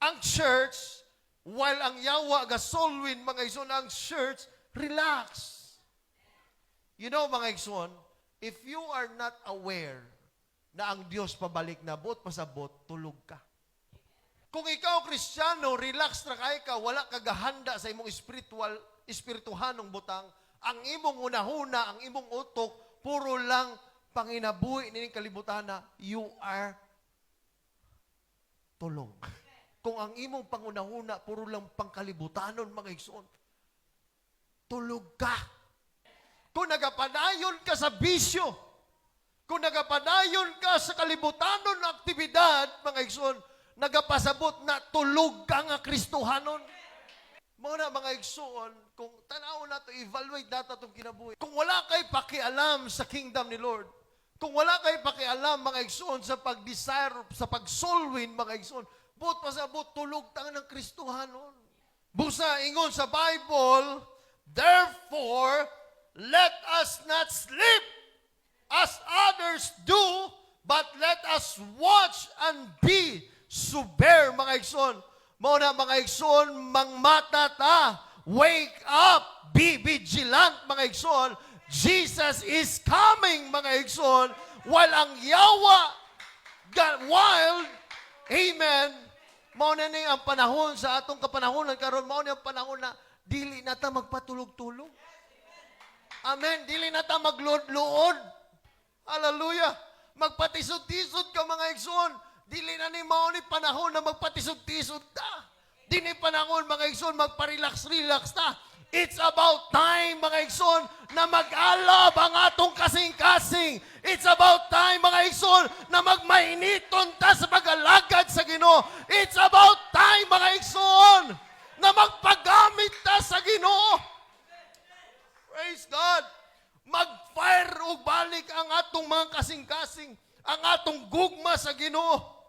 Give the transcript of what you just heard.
Ang church, while ang yawa ga solwin, mga igsoon, ang church, relax. You know, mga igsoon, if you are not aware na ang Diyos pabalik na bot pasabot, tulog ka. Kung ikaw, Kristiyano, relax na ka, wala ka gahanda sa imong espirituhanong butang, ang imong unahuna, ang imong utok, puro lang panginabuhi nining kalibutan na you are tulog. Kung ang imong pangunahuna, puro lang pangkalibutanon, mga igsoon, tulog ka. Kung nagapadayon ka sa bisyo, kung nagapadayon ka sa kalibutanon na aktibidad, mga igsoon, nagapasabot na tulog ka nga Kristohanon. Muna mga igsoon, kung tanaw na to, evaluate natin itong kinabuhi. Kung wala kay pakialam sa kingdom ni Lord, kung wala kay pakialam, mga igsoon, sa pag-desire, sa pag-solwin, mga igsoon, but pasabot, tulog tang ng Kristohanon. Busa, ingon sa Bible, therefore, let us not sleep as others do, but let us watch and be sober, mga igsoon. Muna, mga igsoon, mangmata ta, wake up, be vigilant, mga igsoon. Jesus is coming, mga igsoon, while ang yawa got wild, amen, mauna ni ang panahon sa atong kapanahonan karon, mauna ang panahon na dili na ta magpatulog-tulog. Amen, dili na ta magluod-luod. Hallelujah. Magpatisod-tisod ka, mga igsoon. Dili na ni mao ni panahon na magpatisod-tisod ta. Di ni panahon, mga igsoon, magpa-relax-relax ta. It's about time, mga igsoon, na mag-alab ang atong kasing-kasing. It's about time, mga igsoon, na magmainiton ta sa pag-alagad sa Ginoo. It's about time, mga igsoon, na magpagamit ta sa Ginoo. Praise God. Mag-fire o balik ang atong mga kasing-kasing, ang atong gugma sa Ginoo.